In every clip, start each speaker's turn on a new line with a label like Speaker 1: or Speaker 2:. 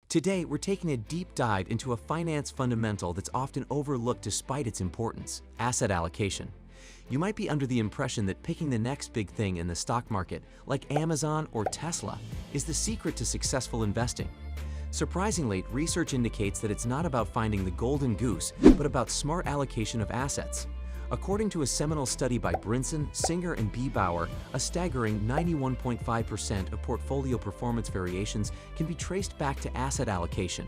Speaker 1: Today, we're taking a deep dive into a finance fundamental that's often overlooked despite its importance: asset allocation. You might be under the impression that picking the next big thing in the stock market, like Amazon or Tesla, is the secret to successful investing. Surprisingly, research indicates that it's not about finding the golden goose, but about smart allocation of assets. According to a seminal study by Brinson, Singer, and B. Bauer, a staggering 91.5% of portfolio performance variations can be traced back to asset allocation.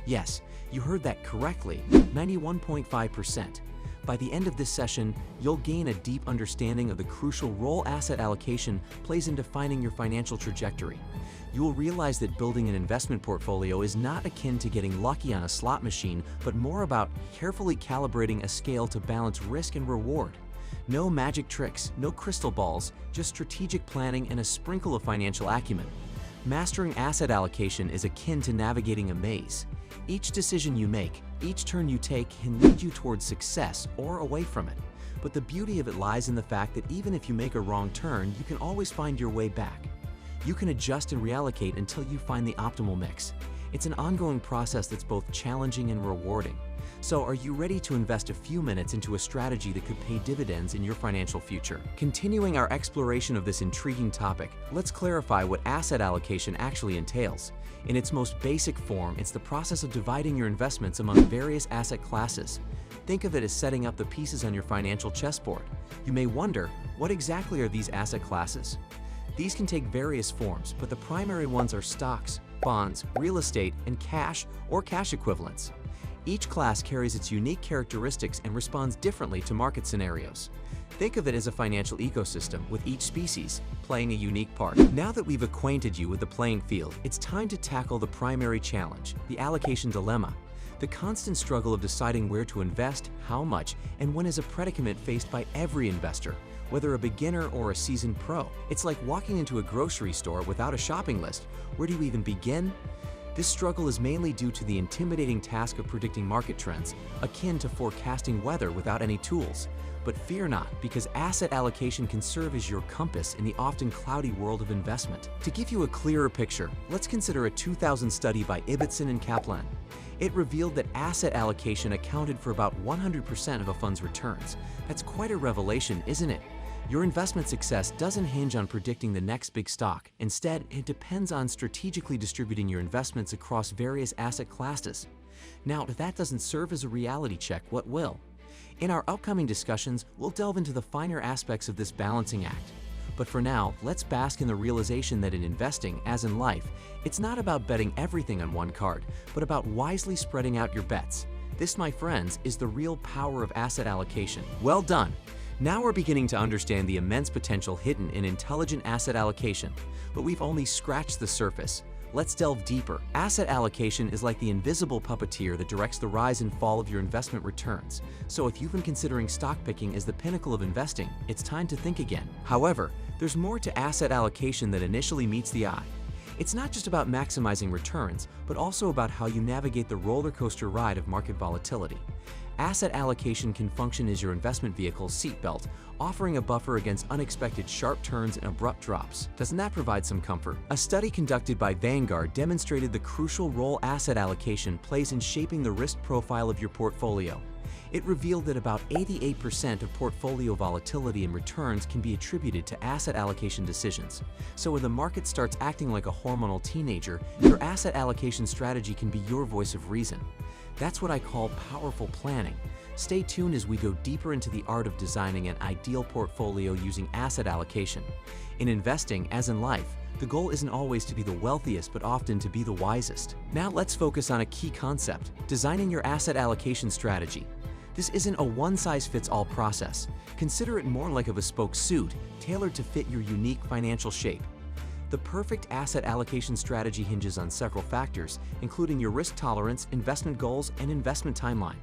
Speaker 1: Yes, you heard that correctly, 91.5%. By the end of this session, you'll gain a deep understanding of the crucial role asset allocation plays in defining your financial trajectory. You will realize that building an investment portfolio is not akin to getting lucky on a slot machine, but more about carefully calibrating a scale to balance risk and reward. No magic tricks, no crystal balls, just strategic planning and a sprinkle of financial acumen. Mastering asset allocation is akin to navigating a maze. Each decision you make, each turn you take can lead you towards success or away from it. But the beauty of it lies in the fact that even if you make a wrong turn, you can always find your way back. You can adjust and reallocate until you find the optimal mix. It's an ongoing process that's both challenging and rewarding. So, are you ready to invest a few minutes into a strategy that could pay dividends in your financial future? Continuing our exploration of this intriguing topic, let's clarify what asset allocation actually entails. In its most basic form, it's the process of dividing your investments among various asset classes. Think of it as setting up the pieces on your financial chessboard. You may wonder, what exactly are these asset classes? These can take various forms, but the primary ones are stocks, bonds, real estate, and cash or cash equivalents. Each class carries its unique characteristics and responds differently to market scenarios. Think of it as a financial ecosystem, with each species playing a unique part. Now that we've acquainted you with the playing field, it's time to tackle the primary challenge, the allocation dilemma. The constant struggle of deciding where to invest, how much, and when is a predicament faced by every investor, whether a beginner or a seasoned pro. It's like walking into a grocery store without a shopping list. Where do you even begin? This struggle is mainly due to the intimidating task of predicting market trends, akin to forecasting weather without any tools. But fear not, because asset allocation can serve as your compass in the often cloudy world of investment. To give you a clearer picture, let's consider a 2000 study by Ibbotson and Kaplan. It revealed that asset allocation accounted for about 100% of a fund's returns. That's quite a revelation, isn't it? Your investment success doesn't hinge on predicting the next big stock. Instead, it depends on strategically distributing your investments across various asset classes. Now, if that doesn't serve as a reality check, what will? In our upcoming discussions, we'll delve into the finer aspects of this balancing act. But for now, let's bask in the realization that in investing, as in life, it's not about betting everything on one card, but about wisely spreading out your bets. This, my friends, is the real power of asset allocation. Well done! Now we're beginning to understand the immense potential hidden in intelligent asset allocation, but we've only scratched the surface. Let's delve deeper. Asset allocation is like the invisible puppeteer that directs the rise and fall of your investment returns. So if you've been considering stock picking as the pinnacle of investing, it's time to think again. However, there's more to asset allocation than initially meets the eye. It's not just about maximizing returns, but also about how you navigate the roller coaster ride of market volatility. Asset allocation can function as your investment vehicle's seatbelt, offering a buffer against unexpected sharp turns and abrupt drops. Doesn't that provide some comfort? A study conducted by Vanguard demonstrated the crucial role asset allocation plays in shaping the risk profile of your portfolio. It revealed that about 88% of portfolio volatility and returns can be attributed to asset allocation decisions. So when the market starts acting like a hormonal teenager, your asset allocation strategy can be your voice of reason. That's what I call powerful planning. Stay tuned as we go deeper into the art of designing an ideal portfolio using asset allocation. In investing, as in life, the goal isn't always to be the wealthiest, but often to be the wisest. Now let's focus on a key concept: designing your asset allocation strategy. This isn't a one-size-fits-all process. Consider it more like a bespoke suit, tailored to fit your unique financial shape. The perfect asset allocation strategy hinges on several factors, including your risk tolerance, investment goals, and investment timeline.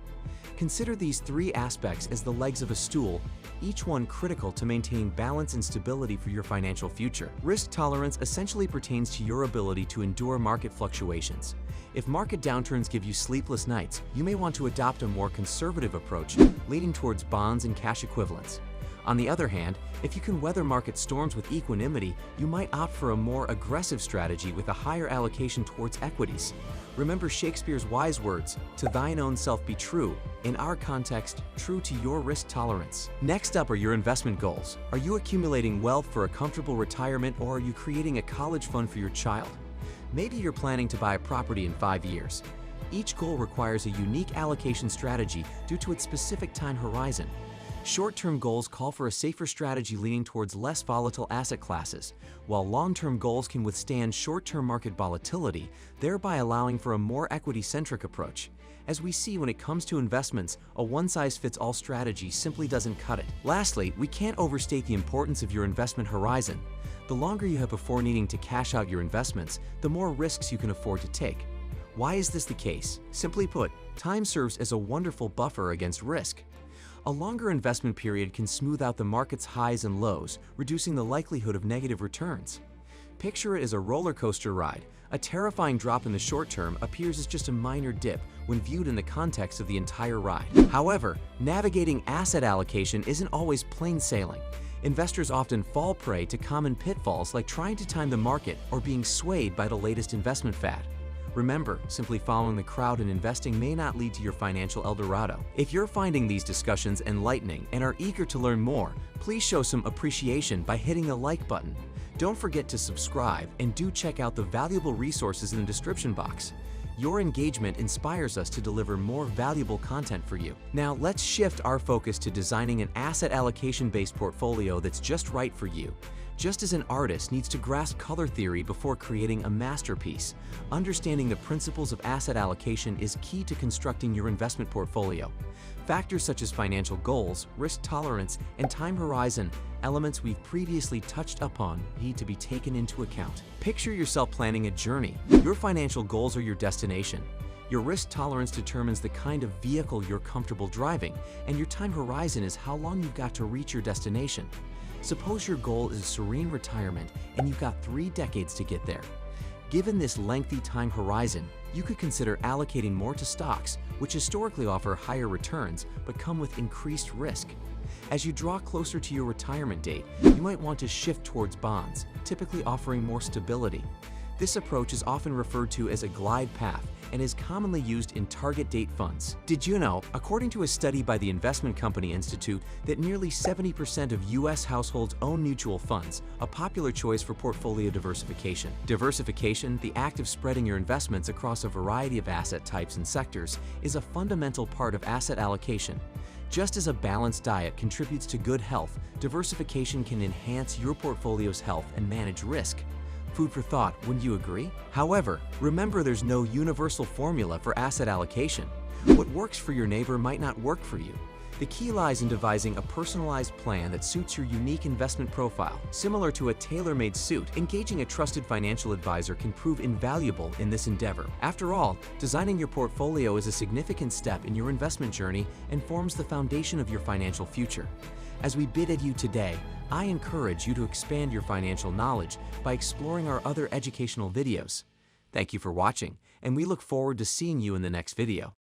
Speaker 1: Consider these three aspects as the legs of a stool, each one critical to maintain balance and stability for your financial future. Risk tolerance essentially pertains to your ability to endure market fluctuations. If market downturns give you sleepless nights, you may want to adopt a more conservative approach, leaning towards bonds and cash equivalents. On the other hand, if you can weather market storms with equanimity, you might opt for a more aggressive strategy with a higher allocation towards equities. Remember Shakespeare's wise words, "To thine own self be true," in our context, true to your risk tolerance. Next up are your investment goals. Are you accumulating wealth for a comfortable retirement, or are you creating a college fund for your child? Maybe you're planning to buy a property in 5 years. Each goal requires a unique allocation strategy due to its specific time horizon. Short-term goals call for a safer strategy leaning towards less volatile asset classes, while long-term goals can withstand short-term market volatility, thereby allowing for a more equity-centric approach. As we see when it comes to investments, a one-size-fits-all strategy simply doesn't cut it. Lastly, we can't overstate the importance of your investment horizon. The longer you have before needing to cash out your investments, the more risks you can afford to take. Why is this the case? Simply put, time serves as a wonderful buffer against risk. A longer investment period can smooth out the market's highs and lows, reducing the likelihood of negative returns. Picture it as a roller coaster ride. A terrifying drop in the short term appears as just a minor dip when viewed in the context of the entire ride. However, navigating asset allocation isn't always plain sailing. Investors often fall prey to common pitfalls like trying to time the market or being swayed by the latest investment fad. Remember, simply following the crowd in investing may not lead to your financial El Dorado. If you're finding these discussions enlightening and are eager to learn more, please show some appreciation by hitting the like button. Don't forget to subscribe, and do check out the valuable resources in the description box. Your engagement inspires us to deliver more valuable content for you. Now, let's shift our focus to designing an asset allocation-based portfolio that's just right for you. Just as an artist needs to grasp color theory before creating a masterpiece, understanding the principles of asset allocation is key to constructing your investment portfolio. Factors such as financial goals, risk tolerance, and time horizon, elements we've previously touched upon, need to be taken into account. Picture yourself planning a journey. Your financial goals are your destination. Your risk tolerance determines the kind of vehicle you're comfortable driving, and your time horizon is how long you've got to reach your destination. Suppose your goal is serene retirement and you've got 3 decades to get there. Given this lengthy time horizon, you could consider allocating more to stocks, which historically offer higher returns but come with increased risk. As you draw closer to your retirement date, you might want to shift towards bonds, typically offering more stability. This approach is often referred to as a glide path and is commonly used in target date funds. Did you know, according to a study by the Investment Company Institute, that nearly 70% of U.S. households own mutual funds, a popular choice for portfolio diversification. Diversification, the act of spreading your investments across a variety of asset types and sectors, is a fundamental part of asset allocation. Just as a balanced diet contributes to good health, diversification can enhance your portfolio's health and manage risk. Food for thought, wouldn't you agree? However, remember there's no universal formula for asset allocation. What works for your neighbor might not work for you. The key lies in devising a personalized plan that suits your unique investment profile. Similar to a tailor-made suit, engaging a trusted financial advisor can prove invaluable in this endeavor. After all, designing your portfolio is a significant step in your investment journey and forms the foundation of your financial future. As we bid adieu today, I encourage you to expand your financial knowledge by exploring our other educational videos. Thank you for watching, and we look forward to seeing you in the next video.